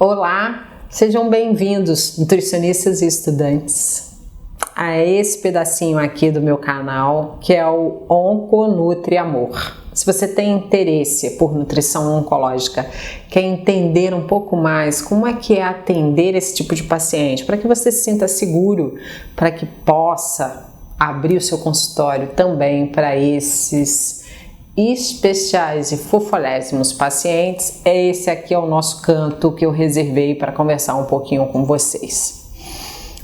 Olá, sejam bem-vindos, nutricionistas e estudantes, a esse pedacinho aqui do meu canal, que é o Onconutri Amor. Se você tem interesse por nutrição oncológica, quer entender um pouco mais como é que é atender esse tipo de paciente, para que você se sinta seguro, para que possa abrir o seu consultório também para esses especiais e fofolésimos pacientes, esse aqui é o nosso canto que eu reservei para conversar um pouquinho com vocês.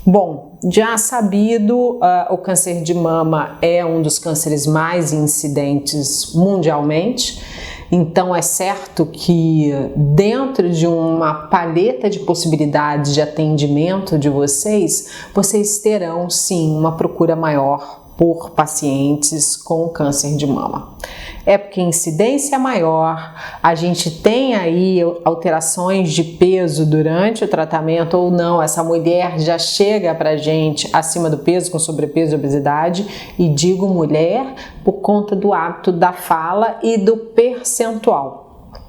Bom, já sabido, o câncer de mama é um dos cânceres mais incidentes mundialmente, então é certo que dentro de uma paleta de possibilidades de atendimento de vocês terão sim uma procura maior por pacientes com câncer de mama. É porque a incidência é maior, a gente tem aí alterações de peso durante o tratamento ou não, essa mulher já chega pra gente acima do peso, com sobrepeso e obesidade, e digo mulher por conta do hábito da fala e do percentual.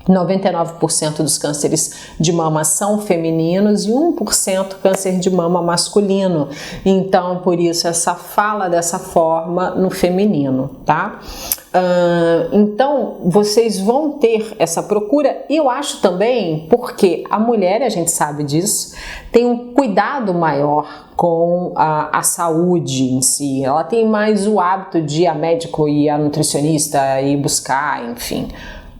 99% dos cânceres de mama são femininos e 1% câncer de mama masculino. Então, por isso, essa fala dessa forma no feminino, tá? Então, vocês vão ter essa procura e eu acho também porque a mulher, a gente sabe disso, tem um cuidado maior com a saúde em si. Ela tem mais o hábito de ir a médico e a nutricionista e buscar, enfim.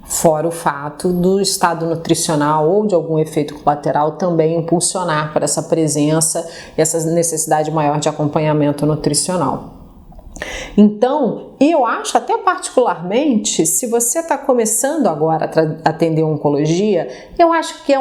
Fora o fato do estado nutricional ou de algum efeito colateral também impulsionar para essa presença e essa necessidade maior de acompanhamento nutricional. Então, eu acho até particularmente, se você está começando agora a atender oncologia, eu acho que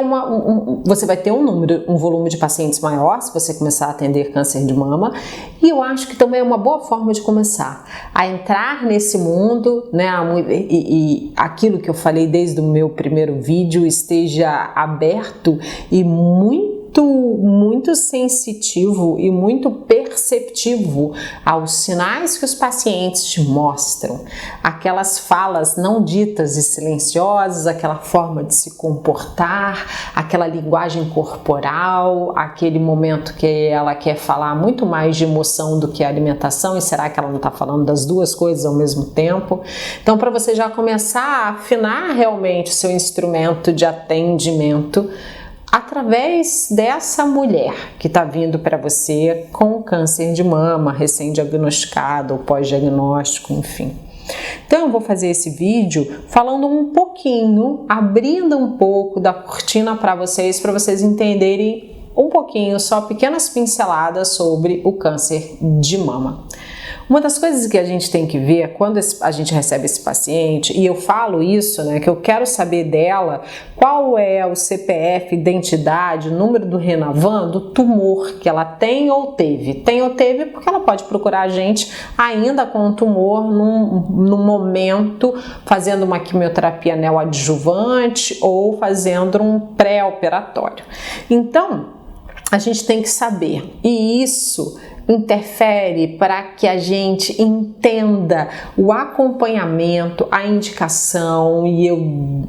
você vai ter um volume de pacientes maior se você começar a atender câncer de mama, e eu acho que também é uma boa forma de começar a entrar nesse mundo, né, e aquilo que eu falei desde o meu primeiro vídeo esteja aberto e muito sensitivo e muito perceptivo aos sinais que os pacientes te mostram, aquelas falas não ditas e silenciosas, aquela forma de se comportar, aquela linguagem corporal, aquele momento que ela quer falar muito mais de emoção do que alimentação, e será que ela não está falando das duas coisas ao mesmo tempo? Então, para você já começar a afinar realmente o seu instrumento de atendimento através dessa mulher que está vindo para você com câncer de mama, recém-diagnosticado ou pós-diagnóstico, enfim. Então eu vou fazer esse vídeo falando um pouquinho, abrindo um pouco da cortina para vocês entenderem um pouquinho, só pequenas pinceladas sobre o câncer de mama. Uma das coisas que a gente tem que ver quando a gente recebe esse paciente, e eu falo isso, né, que eu quero saber dela qual é o CPF, identidade, o número do Renavan, do tumor que ela tem ou teve. Tem ou teve porque ela pode procurar a gente ainda com o tumor no momento, fazendo uma quimioterapia neoadjuvante ou fazendo um pré-operatório. Então, a gente tem que saber, e isso interfere para que a gente entenda o acompanhamento, a indicação, e eu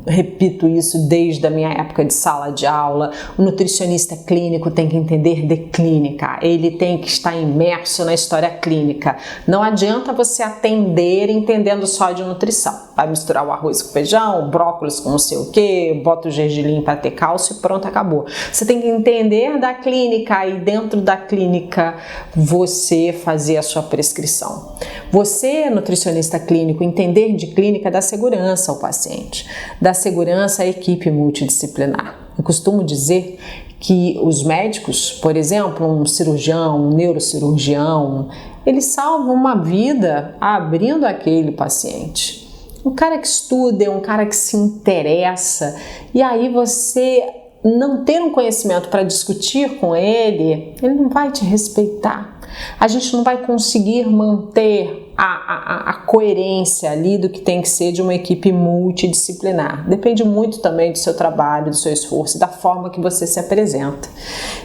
repito isso desde a minha época de sala de aula. O nutricionista clínico tem que entender de clínica, ele tem que estar imerso na história clínica. Não adianta você atender entendendo só de nutrição. Vai misturar o arroz com feijão, o brócolis com não sei o que, bota o gergelim para ter cálcio e pronto, acabou. Você tem que entender da clínica e dentro da clínica você fazer a sua prescrição. Você, nutricionista clínico, entender de clínica dá segurança ao paciente, dá segurança à equipe multidisciplinar. Eu costumo dizer que os médicos, por exemplo, um cirurgião, um neurocirurgião, eles salvam uma vida abrindo aquele paciente. Um cara que estuda, um cara que se interessa, e aí você não ter um conhecimento para discutir com ele não vai te respeitar. A gente não vai conseguir manter a coerência ali do que tem que ser de uma equipe multidisciplinar. Depende muito também do seu trabalho, do seu esforço, da forma que você se apresenta.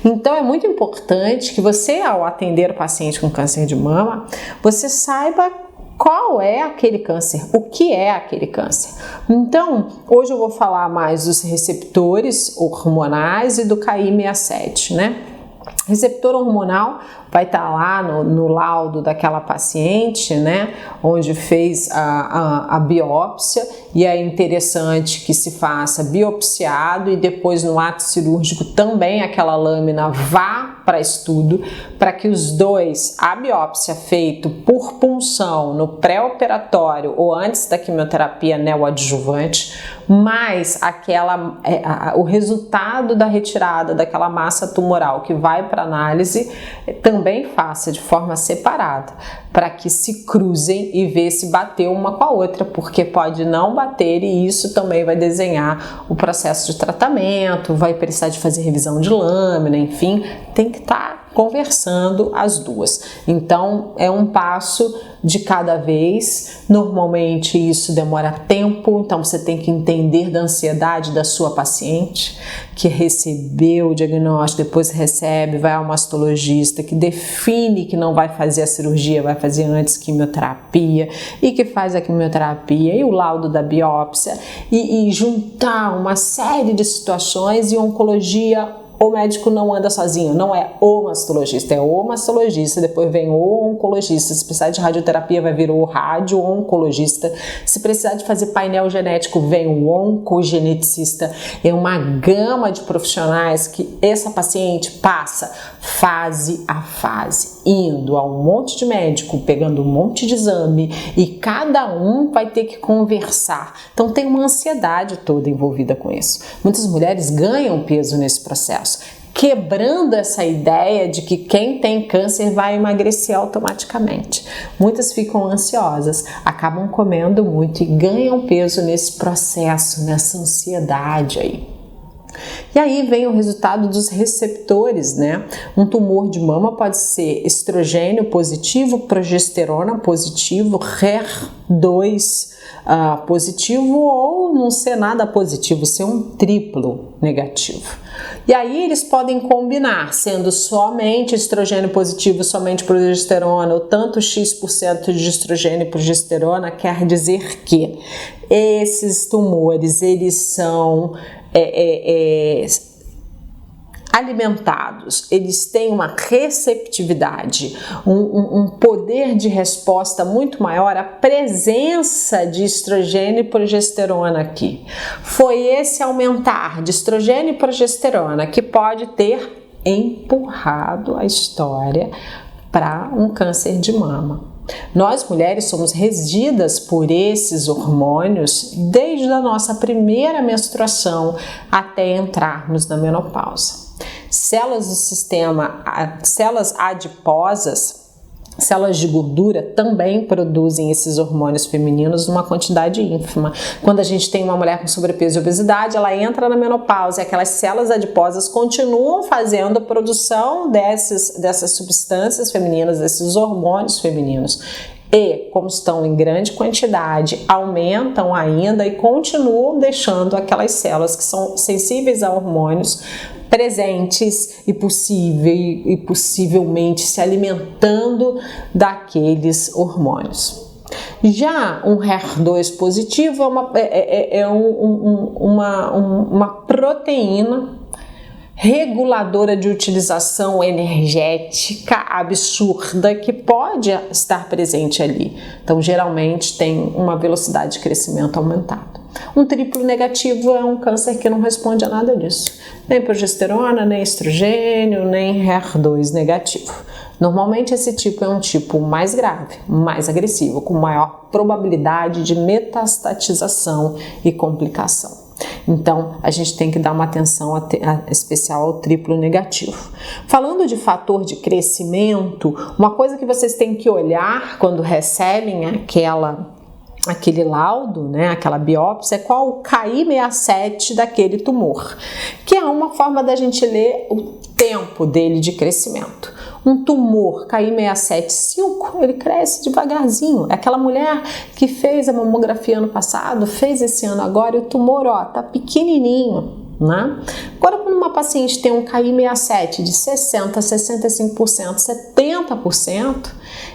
Então é muito importante que você, ao atender o paciente com câncer de mama, você saiba qual é aquele câncer, o que é aquele câncer. Então, hoje eu vou falar mais dos receptores hormonais e do Ki67, né? Receptor hormonal vai estar lá no laudo daquela paciente, né, onde fez a biópsia, e é interessante que se faça biopsiado e depois no ato cirúrgico também aquela lâmina vá para estudo, para que os dois, a biópsia feita por punção no pré-operatório ou antes da quimioterapia neoadjuvante, mais o resultado da retirada daquela massa tumoral que vai para análise, também faça de forma separada, para que se cruzem e ver se bateu uma com a outra, porque pode não bater e isso também vai desenhar o processo de tratamento, vai precisar de fazer revisão de lâmina, enfim, tem que estar conversando as duas. Então, é um passo de cada vez. Normalmente isso demora tempo, então você tem que entender da ansiedade da sua paciente, que recebeu o diagnóstico, depois recebe, vai ao mastologista, que define que não vai fazer a cirurgia, vai fazer antes quimioterapia, e que faz a quimioterapia e o laudo da biópsia, e juntar uma série de situações. E oncologia, o médico não anda sozinho, não é o mastologista, é o mastologista, depois vem o oncologista, se precisar de radioterapia vai vir o radio-oncologista, se precisar de fazer painel genético vem o oncogeneticista. É uma gama de profissionais que essa paciente passa fase a fase, indo a um monte de médico, pegando um monte de exame, e cada um vai ter que conversar. Então tem uma ansiedade toda envolvida com isso. Muitas mulheres ganham peso nesse processo, quebrando essa ideia de que quem tem câncer vai emagrecer automaticamente. Muitas ficam ansiosas, acabam comendo muito e ganham peso nesse processo, nessa ansiedade aí. E aí vem o resultado dos receptores, né? Um tumor de mama pode ser estrogênio positivo, progesterona positivo, HER2 positivo, ou não ser nada positivo, ser um triplo negativo. E aí eles podem combinar, sendo somente estrogênio positivo, somente progesterona, ou tanto X% de estrogênio e progesterona, quer dizer que esses tumores, eles são alimentados, eles têm uma receptividade, um poder de resposta muito maior à presença de estrogênio e progesterona aqui. Foi esse aumentar de estrogênio e progesterona que pode ter empurrado a história para um câncer de mama. Nós mulheres somos regidas por esses hormônios desde a nossa primeira menstruação até entrarmos na menopausa. Células do sistema, células adiposas, células de gordura também produzem esses hormônios femininos numa quantidade ínfima. Quando a gente tem uma mulher com sobrepeso e obesidade, ela entra na menopausa e aquelas células adiposas continuam fazendo a produção dessas substâncias femininas, desses hormônios femininos. E, como estão em grande quantidade, aumentam ainda e continuam deixando aquelas células que são sensíveis a hormônios presentes e possivelmente se alimentando daqueles hormônios. Já um HER2 positivo é uma proteína reguladora de utilização energética absurda que pode estar presente ali. Então, geralmente tem uma velocidade de crescimento aumentada. Um triplo negativo é um câncer que não responde a nada disso. Nem progesterona, nem estrogênio, nem HER2 negativo. Normalmente esse tipo é um tipo mais grave, mais agressivo, com maior probabilidade de metastatização e complicação. Então, a gente tem que dar uma atenção especial ao triplo negativo. Falando de fator de crescimento, uma coisa que vocês têm que olhar quando recebem aquele laudo, né, aquela biópsia, é qual o Ki67 daquele tumor, que é uma forma da gente ler o tempo dele de crescimento. Um tumor Ki67,5, ele cresce devagarzinho. É aquela mulher que fez a mamografia ano passado, fez esse ano agora, e o tumor, tá pequenininho. né? Agora, quando uma paciente tem um KI67 de 60%, 65%, 70%,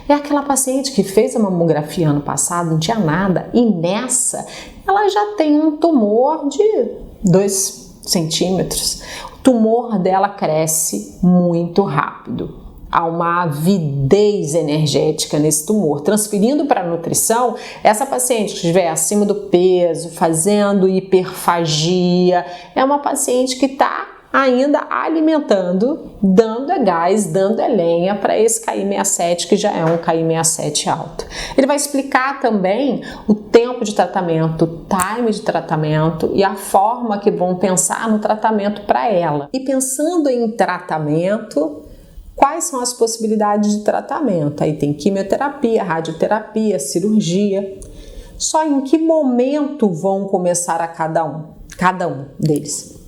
é aquela paciente que fez a mamografia ano passado, não tinha nada, e nessa ela já tem um tumor de 2 centímetros. O tumor dela cresce muito rápido. Há uma avidez energética nesse tumor. Transferindo para a nutrição, essa paciente que estiver acima do peso, fazendo hiperfagia, é uma paciente que está ainda alimentando, dando gás, dando lenha para esse KI67, que já é um KI67 alto. Ele vai explicar também o tempo de tratamento, o time de tratamento e a forma que vão pensar no tratamento para ela. E pensando em tratamento, quais são as possibilidades de tratamento? Aí tem quimioterapia, radioterapia, cirurgia. Só em que momento vão começar a cada um deles?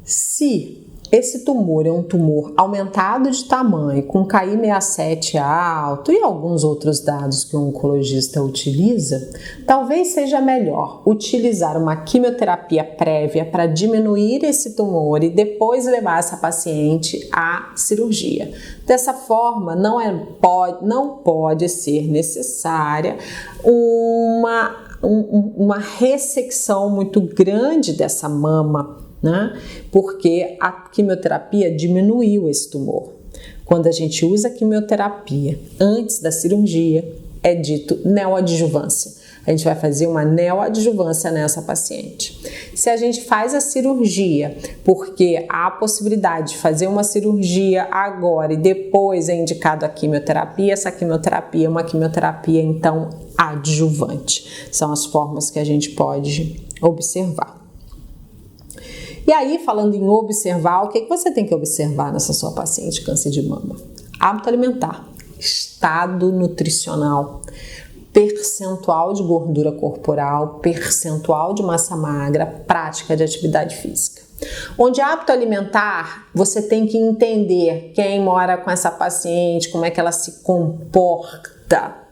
Se esse tumor é um tumor aumentado de tamanho, com KI67 alto e alguns outros dados que o oncologista utiliza, talvez seja melhor utilizar uma quimioterapia prévia para diminuir esse tumor e depois levar essa paciente à cirurgia. Dessa forma, não pode ser necessária uma ressecção muito grande dessa mama, né? Porque a quimioterapia diminuiu esse tumor. Quando a gente usa a quimioterapia antes da cirurgia, é dito neoadjuvância. A gente vai fazer uma neoadjuvância nessa paciente. Se a gente faz a cirurgia, porque há a possibilidade de fazer uma cirurgia agora e depois é indicado a quimioterapia, essa quimioterapia é uma quimioterapia, então, adjuvante. São as formas que a gente pode observar. E aí, falando em observar, o que você tem que observar nessa sua paciente de câncer de mama? Hábito alimentar, estado nutricional, percentual de gordura corporal, percentual de massa magra, prática de atividade física. Onde hábito alimentar, você tem que entender quem mora com essa paciente, como é que ela se comporta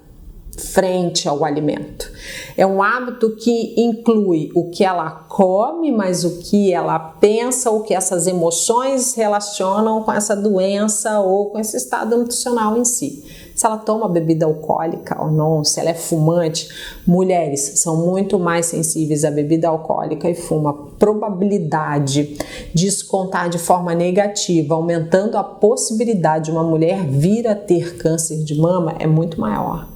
frente ao alimento. É um hábito que inclui o que ela come, mas o que ela pensa, o que essas emoções relacionam com essa doença ou com esse estado nutricional em si. Se ela toma bebida alcoólica ou não, se ela é fumante. Mulheres são muito mais sensíveis à bebida alcoólica e fumo. A probabilidade de isso contar de forma negativa, aumentando a possibilidade de uma mulher vir a ter câncer de mama, é muito maior.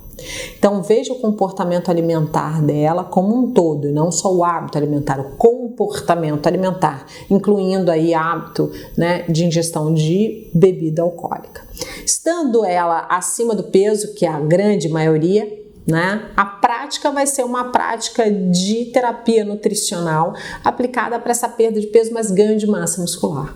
Então veja o comportamento alimentar dela como um todo, e não só o hábito alimentar, o comportamento alimentar, incluindo aí hábito, né, de ingestão de bebida alcoólica. Estando ela acima do peso, que é a grande maioria, né, a prática vai ser uma prática de terapia nutricional aplicada para essa perda de peso, mas ganho de massa muscular.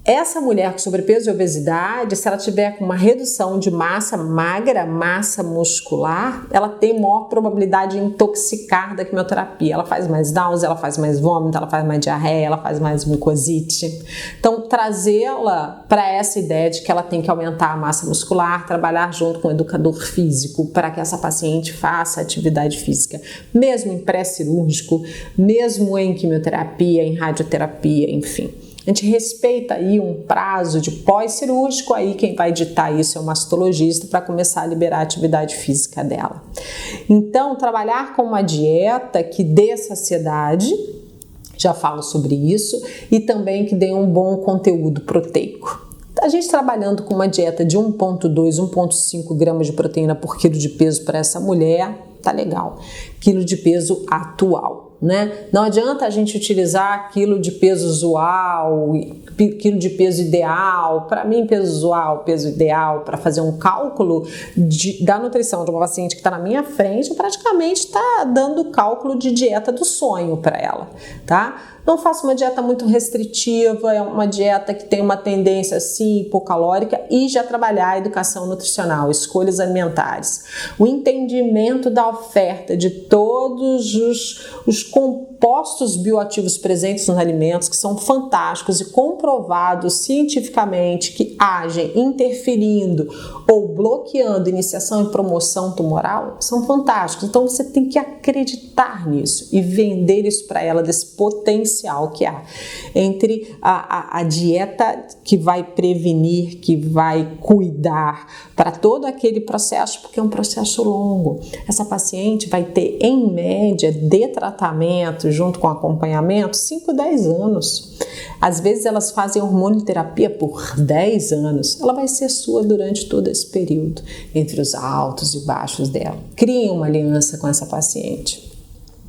Essa mulher com sobrepeso e obesidade, se ela tiver com uma redução de massa magra, massa muscular, ela tem maior probabilidade de intoxicar da quimioterapia. Ela faz mais náusea, ela faz mais vômito, ela faz mais diarreia, ela faz mais mucosite. Então, trazê-la para essa ideia de que ela tem que aumentar a massa muscular, trabalhar junto com o educador físico para que essa paciente faça atividade física, mesmo em pré-cirúrgico, mesmo em quimioterapia, em radioterapia, enfim. A gente respeita aí um prazo de pós-cirúrgico, aí quem vai ditar isso é o mastologista para começar a liberar a atividade física dela. Então, trabalhar com uma dieta que dê saciedade, já falo sobre isso, e também que dê um bom conteúdo proteico. A gente trabalhando com uma dieta de 1,2, 1,5 gramas de proteína por quilo de peso para essa mulher, tá legal. Quilo de peso atual, né? Não adianta a gente utilizar quilo de peso usual, quilo de peso ideal. Para mim, peso usual, peso ideal, para fazer um cálculo da nutrição de uma paciente que está na minha frente, praticamente está dando o cálculo de dieta do sonho para ela, tá? Não faço uma dieta muito restritiva, é uma dieta que tem uma tendência assim hipocalórica, e já trabalhar a educação nutricional, escolhas alimentares, o entendimento da oferta de todos os componentes compostos bioativos presentes nos alimentos que são fantásticos e comprovados cientificamente que agem interferindo ou bloqueando iniciação e promoção tumoral, são fantásticos. Então você tem que acreditar nisso e vender isso para ela, desse potencial que há entre a dieta que vai prevenir, que vai cuidar para todo aquele processo, porque é um processo longo. Essa paciente vai ter, em média, de tratamento junto com acompanhamento, 5, 10 anos. Às vezes elas fazem hormonioterapia por 10 anos. Ela vai ser sua durante todo esse período, entre os altos e baixos dela. Criem uma aliança com essa paciente.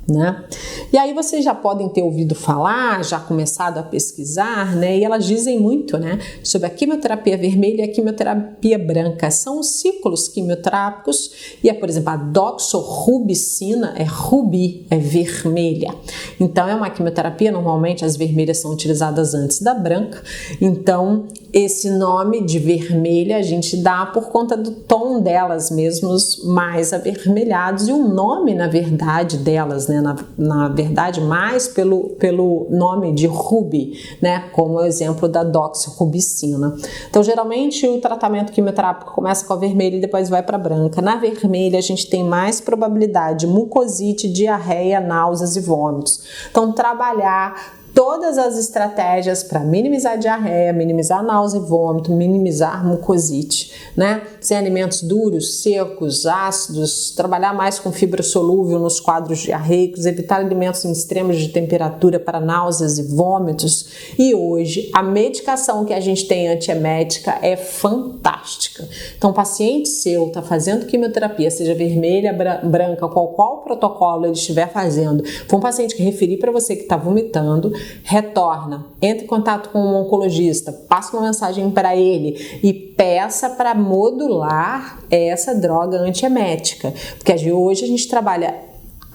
Né? E aí vocês já podem ter ouvido falar, já começado a pesquisar, né? E elas dizem muito, né, sobre a quimioterapia vermelha e a quimioterapia branca. São os ciclos quimioterápicos e por exemplo, a doxorubicina é rubi, é vermelha. Então é uma quimioterapia, normalmente as vermelhas são utilizadas antes da branca. Então esse nome de vermelha a gente dá por conta do tom delas mesmos mais avermelhados e o nome, na verdade, delas, né? Na verdade, mais pelo nome de rubi, né? Como o exemplo da doxorubicina. Então, geralmente, o tratamento quimioterápico começa com a vermelha e depois vai para a branca. Na vermelha, a gente tem mais probabilidade de mucosite, diarreia, náuseas e vômitos. Então, trabalhar todas as estratégias para minimizar a diarreia, minimizar a náusea e vômito, minimizar a mucosite, né? Sem alimentos duros, secos, ácidos, trabalhar mais com fibra solúvel nos quadros diarreicos, evitar alimentos em extremos de temperatura para náuseas e vômitos. E hoje, a medicação que a gente tem antiemética é fantástica. Então, o paciente seu está fazendo quimioterapia, seja vermelha, branca, qual protocolo ele estiver fazendo, foi um paciente que referi para você que está vomitando, retorna, entre em contato com um oncologista, passa uma mensagem para ele e peça para modular essa droga antiemética, porque hoje a gente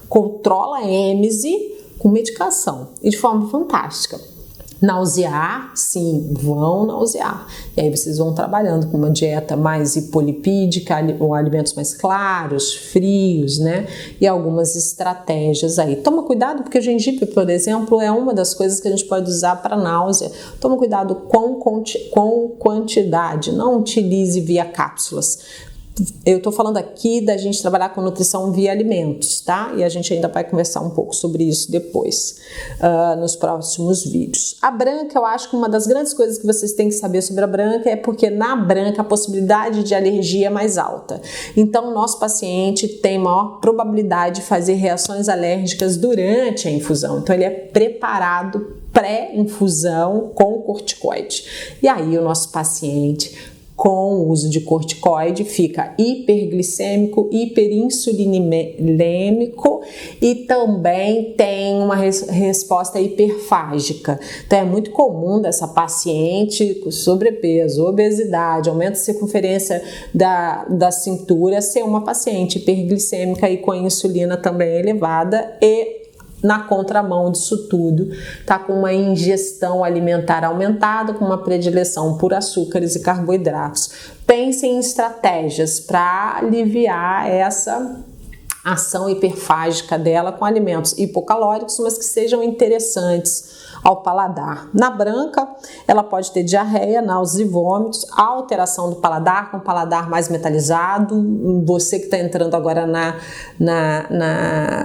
controla a êmese com medicação e de forma fantástica. Nausear, sim, vão nausear. E aí vocês vão trabalhando com uma dieta mais hipolipídica, ou alimentos mais claros, frios, né? E algumas estratégias aí. Toma cuidado, porque o gengibre, por exemplo, é uma das coisas que a gente pode usar para náusea. Toma cuidado com quantidade, não utilize via cápsulas. Eu tô falando aqui da gente trabalhar com nutrição via alimentos, tá? E a gente ainda vai conversar um pouco sobre isso depois, nos próximos vídeos. A branca, eu acho que uma das grandes coisas que vocês têm que saber sobre a branca é porque na branca a possibilidade de alergia é mais alta. Então, o nosso paciente tem maior probabilidade de fazer reações alérgicas durante a infusão. Então, ele é preparado pré-infusão com corticoide. E aí, o nosso paciente, com o uso de corticoide, fica hiperglicêmico, hiperinsulinêmico e também tem uma resposta hiperfágica. Então é muito comum dessa paciente com sobrepeso, obesidade, aumento de circunferência da cintura ser uma paciente hiperglicêmica e com a insulina também elevada e na contramão disso tudo, tá com uma ingestão alimentar aumentada, com uma predileção por açúcares e carboidratos. Pensem em estratégias para aliviar essa ação hiperfágica dela com alimentos hipocalóricos, mas que sejam interessantes ao paladar. Na branca, ela pode ter diarreia, náuseas e vômitos, alteração do paladar, com o paladar mais metalizado. Você que está entrando agora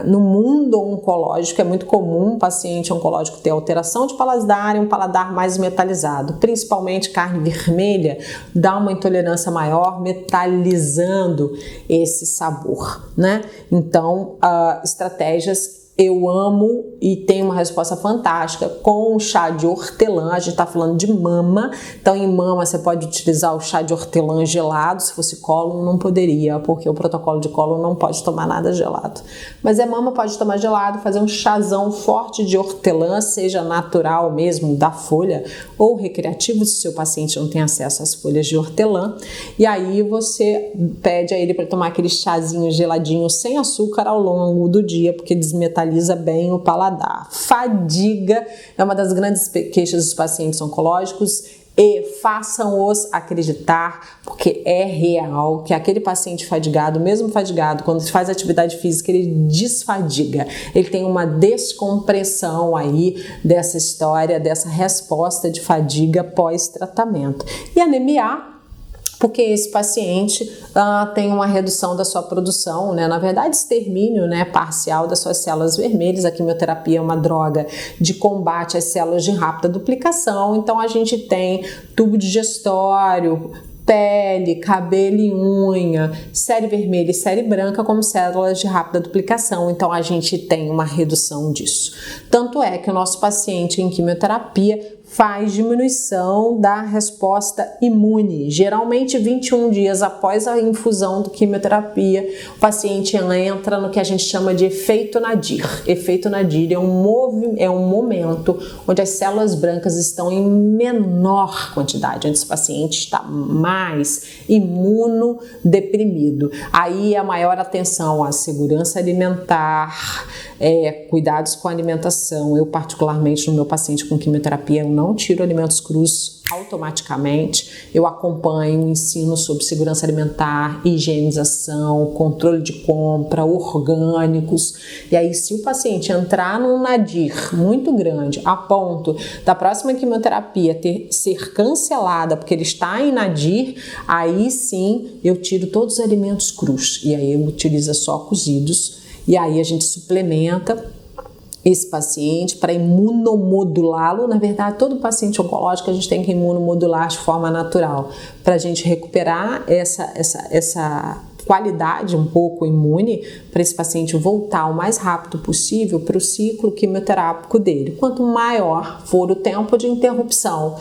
no mundo oncológico, é muito comum um paciente oncológico ter alteração de paladar e um paladar mais metalizado. Principalmente carne vermelha dá uma intolerância maior, metalizando esse sabor, né? Então, estratégias eu amo e tenho uma resposta fantástica com o chá de hortelã. A gente está falando de mama, então em mama você pode utilizar o chá de hortelã gelado. Se fosse cólon não poderia, porque o protocolo de cólon não pode tomar nada gelado, mas mama pode tomar gelado, fazer um chazão forte de hortelã, seja natural mesmo da folha ou recreativo, se o seu paciente não tem acesso às folhas de hortelã, e aí você pede a ele para tomar aquele chazinho geladinho sem açúcar ao longo do dia, porque desmetaliza bem o paladar. Fadiga é uma das grandes queixas dos pacientes oncológicos E façam-os acreditar, porque é real que aquele paciente fadigado, mesmo fadigado, quando faz atividade física, ele desfadiga. Ele tem uma descompressão aí dessa história, dessa resposta de fadiga pós-tratamento. E anemia, porque esse paciente tem uma redução da sua produção, né? Na verdade, extermínio, né, parcial das suas células vermelhas. A quimioterapia é uma droga de combate às células de rápida duplicação, então a gente tem tubo digestório, pele, cabelo e unha, série vermelha e série branca como células de rápida duplicação, então a gente tem uma redução disso. Tanto é que o nosso paciente em quimioterapia faz diminuição da resposta imune. Geralmente 21 dias após a infusão de quimioterapia, o paciente entra no que a gente chama de efeito nadir. Efeito nadir é um momento onde as células brancas estão em menor quantidade, onde esse paciente está mais imunodeprimido. Aí a maior atenção à segurança alimentar, cuidados com a alimentação. Eu particularmente no meu paciente com quimioterapia, eu não tiro alimentos crus automaticamente, eu acompanho o ensino sobre segurança alimentar, higienização, controle de compra, orgânicos, e aí se o paciente entrar num nadir muito grande, a ponto da próxima quimioterapia ser cancelada porque ele está em nadir, aí sim eu tiro todos os alimentos crus, e aí eu utilizo só cozidos, e aí a gente suplementa esse paciente para imunomodulá-lo. Na verdade, todo paciente oncológico a gente tem que imunomodular de forma natural para a gente recuperar essa qualidade um pouco imune para esse paciente voltar o mais rápido possível para o ciclo quimioterápico dele. Quanto maior for o tempo de interrupção,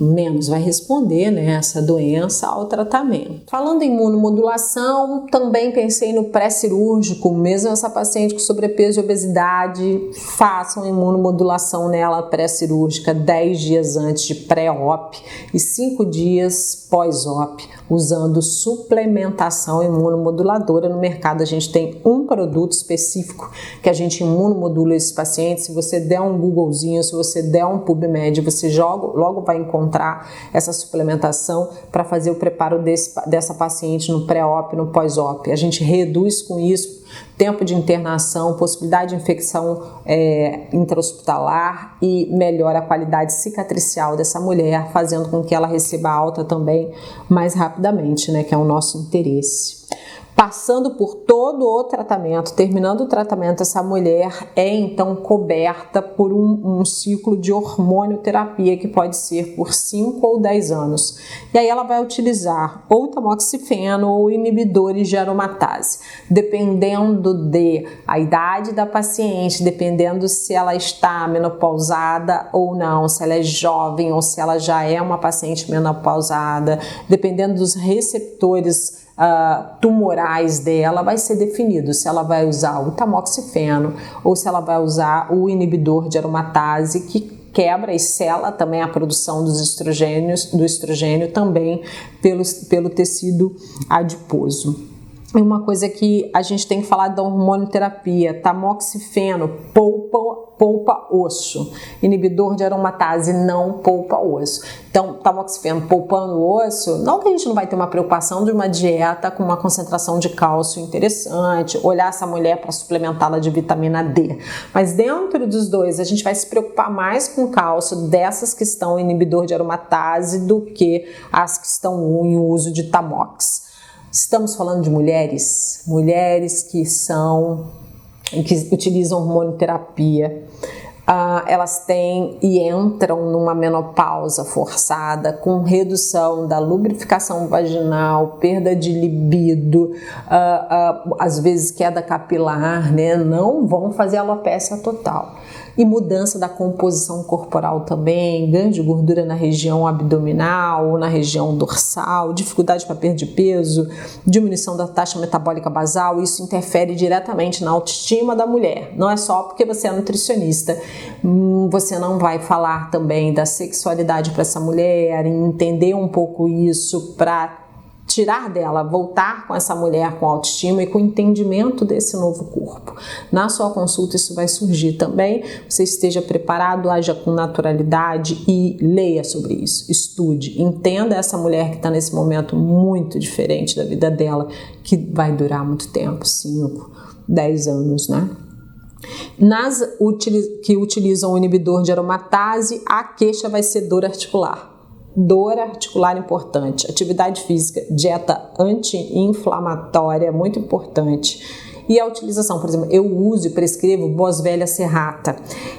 menos vai responder, né, essa doença ao tratamento. Falando em imunomodulação, também pensei no pré-cirúrgico, mesmo essa paciente com sobrepeso e obesidade, façam imunomodulação nela pré-cirúrgica 10 dias antes de pré-op e 5 dias pós-op, usando suplementação imunomoduladora. No mercado a gente tem um produto específico que a gente imunomodula esse paciente. Se você der um Googlezinho, se você der um PubMed, você logo vai encontrar essa suplementação para fazer o preparo dessa paciente no pré-op, no pós-op. A gente reduz com isso tempo de internação, possibilidade de infecção intra-hospitalar e melhora a qualidade cicatricial dessa mulher, fazendo com que ela receba alta também mais rapidamente, né, que é o nosso interesse. Passando por todo o tratamento, terminando o tratamento, essa mulher é então coberta por um ciclo de hormonioterapia que pode ser por 5 ou 10 anos. E aí ela vai utilizar ou tamoxifeno ou inibidores de aromatase, dependendo da idade da paciente, dependendo se ela está menopausada ou não, se ela é jovem ou se ela já é uma paciente menopausada, dependendo dos receptores tumorais dela, vai ser definido se ela vai usar o tamoxifeno ou se ela vai usar o inibidor de aromatase, que quebra e sela também a produção do estrogênio também pelo tecido adiposo. E uma coisa que a gente tem que falar da hormonioterapia: tamoxifeno poupa osso, inibidor de aromatase não poupa osso. Então, tamoxifeno poupando o osso, não que a gente não vai ter uma preocupação de uma dieta com uma concentração de cálcio interessante, olhar essa mulher para suplementá-la de vitamina D, mas dentro dos dois a gente vai se preocupar mais com o cálcio dessas que estão em inibidor de aromatase do que as que estão em uso de tamox. Estamos falando de mulheres que utilizam hormonioterapia, elas têm e entram numa menopausa forçada, com redução da lubrificação vaginal, perda de libido, às vezes queda capilar, né? Não vão fazer alopecia total. E mudança da composição corporal também, ganho de gordura na região abdominal, na região dorsal, dificuldade para perder peso, diminuição da taxa metabólica basal. Isso interfere diretamente na autoestima da mulher. Não é só porque você é nutricionista, você não vai falar também da sexualidade para essa mulher, entender um pouco isso para tirar dela, voltar com essa mulher com autoestima e com entendimento desse novo corpo. Na sua consulta isso vai surgir também, você esteja preparado, haja com naturalidade e leia sobre isso, estude, entenda essa mulher que está nesse momento muito diferente da vida dela, que vai durar muito tempo, 5, 10 anos, né? Nas que utilizam o inibidor de aromatase, a queixa vai ser dor articular. Dor articular importante, atividade física, dieta anti-inflamatória, muito importante. E a utilização, por exemplo, eu uso e prescrevo Boswellia serrata.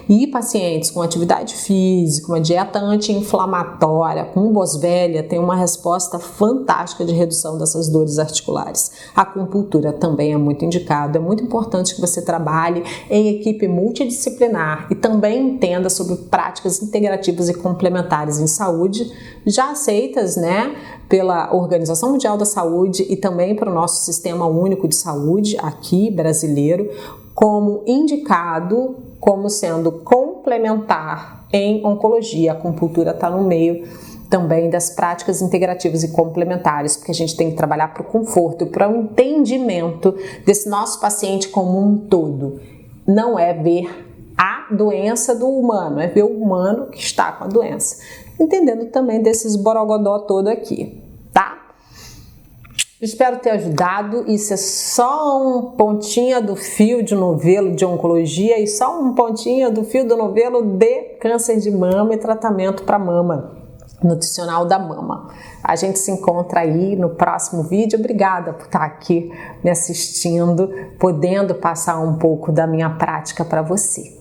E pacientes com atividade física, uma dieta anti-inflamatória, com Boswellia, tem uma resposta fantástica de redução dessas dores articulares. A acupuntura também é muito indicado, é muito importante que você trabalhe em equipe multidisciplinar e também entenda sobre práticas integrativas e complementares em saúde, já aceitas, né, pela Organização Mundial da Saúde e também para o nosso Sistema Único de Saúde aqui brasileiro, como indicado, como sendo complementar em oncologia. A acupuntura está no meio também das práticas integrativas e complementares, porque a gente tem que trabalhar para o conforto, para o entendimento desse nosso paciente como um todo. Não é ver a doença do humano, é ver o humano que está com a doença. Entendendo também desses borogodó todo aqui, tá? Espero ter ajudado. Isso é só um pontinho do fio de novelo de oncologia e só um pontinho do fio do novelo de câncer de mama e tratamento para mama, nutricional da mama. A gente se encontra aí no próximo vídeo. Obrigada por estar aqui me assistindo, podendo passar um pouco da minha prática para você.